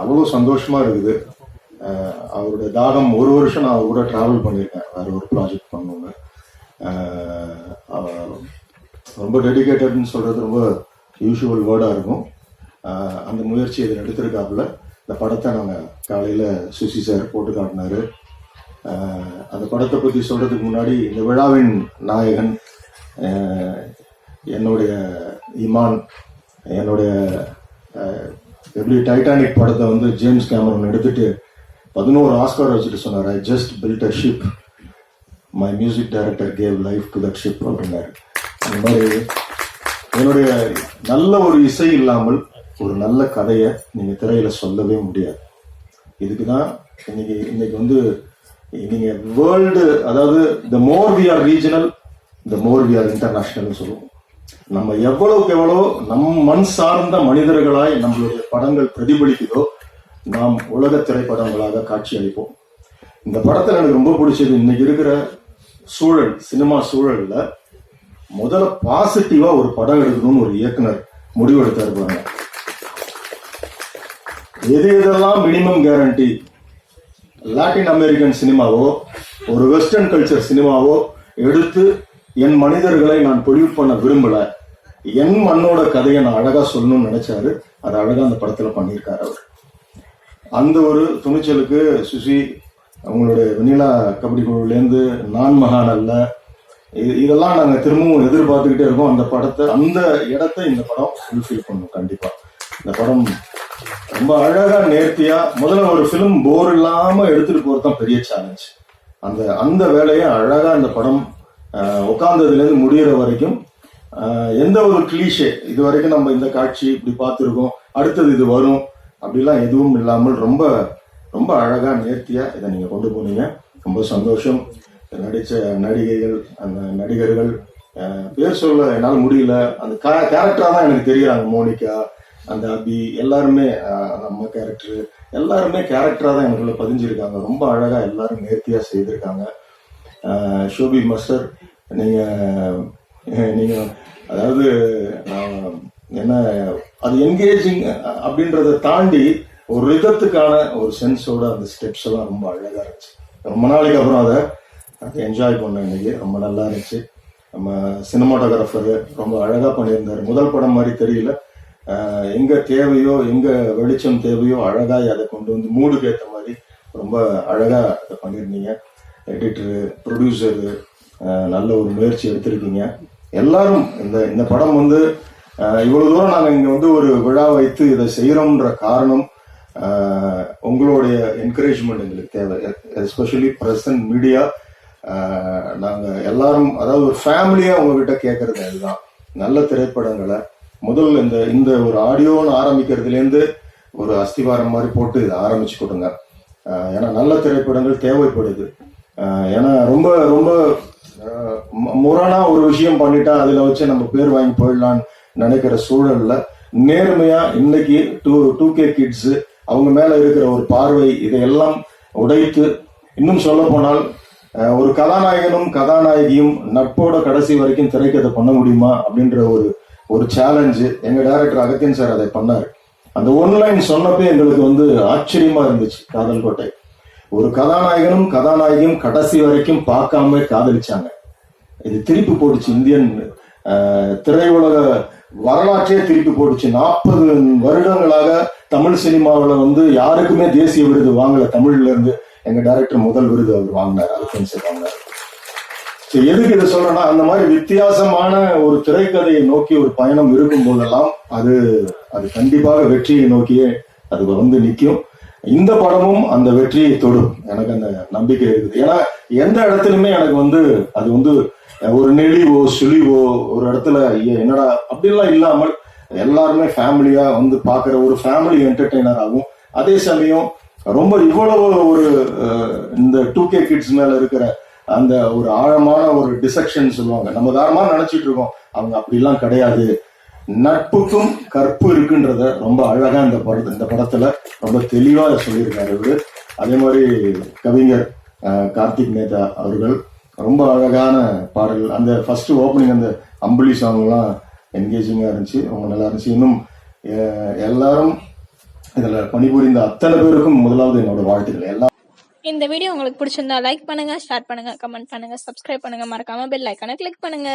அவ்வளோ சந்தோஷமா இருக்குது. அவருடைய தாகம், ஒரு வருஷம் நான் அவர் கூட டிராவல் பண்ணியிருக்கேன் வேற ஒரு ப்ராஜெக்ட் பண்ணணுங்க. ரொம்ப டெடிகேட்டட்னு சொல்றது ரொம்ப யூஷுவல் வேர்டா இருக்கும். அந்த முயற்சி இதில் எடுத்திருக்காப்புல. இந்த படத்தை நாங்கள் காலையில் சுசி சார் போட்டு காட்டினாரு. அந்த படத்தை பற்றி சொல்றதுக்கு முன்னாடி இந்த விழாவின் நாயகன் என்னுடைய இமான், என்னுடைய எப்படி டைட்டானிக் படத்தை வந்து ஜேம்ஸ் கேமரன் எடுத்துட்டு 11 ஆஸ்கார் வச்சுட்டு சொன்னார், I just built a ship, my music director gave life to that ship அப்படின்னாரு. அந்த மாதிரி என்னுடைய நல்ல ஒரு இசை இல்லாமல் ஒரு நல்ல கதையை நீங்க திரையில சொல்லவே முடியாது. இதுக்குதான் இன்னைக்கு வந்து நீங்க வேர்ல்டு, அதாவது the more we are regional the more we are international சொல்லுவோம். நம்ம எவ்வளவுக்கு எவ்வளோ மண் சார்ந்த மனிதர்களாய் நம்மளுடைய படங்கள் பிரதிபலிக்குதோ நாம் உலக திரைப்படங்களாக காட்சி அளிப்போம். இந்த படத்துல எனக்கு ரொம்ப பிடிச்சது, இன்னைக்கு இருக்கிற சூழல், சினிமா சூழல்ல முதல்ல பாசிட்டிவா ஒரு படம் எடுக்கணும்னு ஒரு இயக்குனர் முடிவெடுத்தாரு பாருங்க. எதெல்லாம் மினிமம் கேரண்டி லாட்டின் அமெரிக்கன் சினிமாவோ ஒரு வெஸ்டர்ன் கல்ச்சர் சினிமாவோ எடுத்து என் மனிதர்களை நான் பொழிவு பண்ண விரும்பல, என் மண்ணோட கதையை நான் அழகா சொல்லணும்னு நினைச்சாரு. அதை அழகா அந்த படத்துல பண்ணியிருக்காரு அவர். அந்த ஒரு துணிச்சலுக்கு சுசி, அவங்களுடைய வெண்ணிலா கபடி குழுவிலேருந்து நான் மகான் அல்ல, இதெல்லாம் நாங்கள் திரும்பவும் எதிர்பார்த்துக்கிட்டே இருக்கோம். அந்த படத்தை, அந்த இடத்தை இந்த படம் ஃபுல்ஃபில் பண்ணும் கண்டிப்பா. இந்த படம் ரொம்ப அழகா நேர்த்தியா, முதல்ல ஒரு ஃபிலிம் போர் இல்லாம எடுத்துட்டு போறதுதான் பெரிய சேலஞ்ச். அந்த வேலையை அழகா இந்த படம் உட்கார்ந்ததுல இருந்து முடிகிற வரைக்கும் எந்த ஒரு கிளீஷே, இது வரைக்கும் நம்ம இந்த காட்சி இப்படி பார்த்துருக்கோம், அடுத்தது இது வரும் அப்படிலாம் எதுவும் இல்லாமல் ரொம்ப ரொம்ப அழகா நேர்த்தியா இதை நீங்க கொண்டு போனீங்க. ரொம்ப சந்தோஷம். நடிச்ச நடிகைகள், அந்த நடிகர்கள் பேர் சொல்ல என்னால் முடியல, அந்த கேரக்டரா தான் எனக்கு தெரியுறாங்க. மோனிகா, அந்த அபி, எல்லாருமே நம்ம கேரக்டர், எல்லாருமே கேரக்டரா தான் எனக்குள்ள பதிஞ்சிருக்காங்க. ரொம்ப அழகா எல்லாரும் நேர்த்தியா செய்திருக்காங்க. ஷோபி மாஸ்டர், நீங்க அதாவது என்ன, அது என்கேஜிங் அப்படின்றத தாண்டி ஒரு ரிதத்துக்கான ஒரு சென்ஸோட அந்த ஸ்டெப்ஸ் எல்லாம் ரொம்ப அழகா இருந்துச்சு. ரொம்ப நாளைக்கு அப்புறம் அதை என்ஜாய் பண்ணேன் இன்னைக்கு. ரொம்ப நல்லா இருந்துச்சு. நம்ம சினிமாட்டோகிராஃபரு ரொம்ப அழகா பண்ணியிருந்தாரு. முதல் படம் மாதிரி தெரியல, எங்க தேவையோ எங்க வெளிச்சம் தேவையோ அழகா அதை கொண்டு வந்து மூடுக்கு ஏற்ற மாதிரி ரொம்ப அழகா அதை பண்ணியிருந்தீங்க. எடிட்டரு, ப்ரொடியூசரு நல்ல ஒரு முயற்சி எடுத்திருக்கீங்க. எல்லாரும் இந்த படம் வந்து இவ்வளவு தூரம் நாங்கள் இங்க வந்து ஒரு விழா வைத்து இதை செய்யறோம்ன்ற காரணம் உங்களுடைய என்கரேஜ்மெண்ட் எங்களுக்கு தேவை. எஸ்பெஷலி பிரசன்ட் மீடியா, நாங்க எல்லாரும், அதாவது ஒரு ஃபேமிலியா உங்ககிட்ட கேட்கறது அதுதான். நல்ல திரைப்படங்களை முதல்ல இந்த ஒரு ஆடியோன்னு ஆரம்பிக்கிறதுலேருந்து ஒரு அஸ்திவாரம் மாதிரி போட்டு இதை ஆரம்பிச்சு கொடுங்க. ஏன்னா நல்ல திரைப்படங்கள் தேவைப்படுது. ஏன்னா ரொம்ப ரொம்ப முரணா ஒரு விஷயம் பண்ணிட்டா அதுல வச்சு நம்ம பேர் வாங்கி போயிடலான்னு நினைக்கிற சூழல்ல நேர்மையா இன்னைக்கு 2K கிட்ஸ் அவங்க மேல இருக்கிற ஒரு பார்வை, இதையெல்லாம் உடைத்து, இன்னும் சொல்ல போனால் ஒரு கதாநாயகனும் கதாநாயகியும் நட்போட கடைசி வரைக்கும் திரைக்கதை பண்ண முடியுமா அப்படின்ற ஒரு சேலஞ்சு எங்க டைரக்டர் அகத்தியன் சார் அதை பண்ணாரு. அந்த ஒன்லைன் சொன்னப்பே எங்களுக்கு வந்து ஆச்சரியமா இருந்துச்சு. காதல் கோட்டை, ஒரு கதாநாயகனும் கதாநாயகியும் கடைசி வரைக்கும் பார்க்காம காதலிச்சாங்க. இது திருப்பி போட்டுச்சு, இந்தியன் திரையுலக வரலாற்றே திருப்பி போட்டுச்சு. 40 வருடங்களாக தமிழ் சினிமாவில் வந்து யாருக்குமே தேசிய விருது வாங்கல. தமிழ்ல இருந்து எங்க டைரக்டர் முதல் விருது அவர் வாங்கினார், அகத்தியன் சார் வாங்கினார். எதுக்கு இதை சொல்றேன்னா, அந்த மாதிரி வித்தியாசமான ஒரு திரைக்கதையை நோக்கி ஒரு பயணம் இருக்கும் போதெல்லாம் அது கண்டிப்பாக வெற்றியை நோக்கியே அது வந்து நிற்கும். இந்த படமும் அந்த வெற்றியை தொடும், எனக்கு அந்த நம்பிக்கை இருக்குது. ஏன்னா எந்த இடத்துலயுமே எனக்கு வந்து அது வந்து ஒரு நெளிவோ சுழிவோ ஒரு இடத்துல என்னடா அப்படின்லாம் இல்லாமல் எல்லாருமே ஃபேமிலியா வந்து பாக்குற ஒரு ஃபேமிலி என்டர்டெய்னர் ஆகும். அதே சமயம் ரொம்ப இவ்வளவு ஒரு இந்த 2K கிட்ஸ் மேல இருக்கிற அந்த ஒரு ஆழமான ஒரு டிசெக்ஷன் சொல்லுவாங்க, நம்ம தாரமா நினைச்சிட்டு இருக்கோம், அவங்க அப்படிலாம் கிடையாது. நட்புக்கும் கற்பு இருக்குன்றத ரொம்ப அழகா இந்த படத்துல ரொம்ப தெளிவா சொல்லியிருக்காரு இவரு. அதே மாதிரி கவிஞர் கார்த்திக் மேத்தா அவர்கள் ரொம்ப அழகான பாடல், அந்த ஃபர்ஸ்ட் ஓப்பனிங் அந்த அம்புலி சாங் எல்லாம் என்கேஜிங்கா இருந்துச்சு, ரொம்ப நல்லா இருந்துச்சு. இன்னும் எல்லாரும் இதுல பணிபுரிந்த அத்தனை பேருக்கும் முதலாவது என்னோட வாழ்த்துக்கள். எல்லா இந்த வீடியோ உங்களுக்கு பிடிச்சிருந்தா லைக் பண்ணுங்க, ஷேர் பண்ணுங்க, கமெண்ட் பண்ணுங்க, சப்ஸ்கிரைப் பண்ணுங்க, மறக்காம பெல் ஐக்கானை கிளிக் பண்ணுங்க.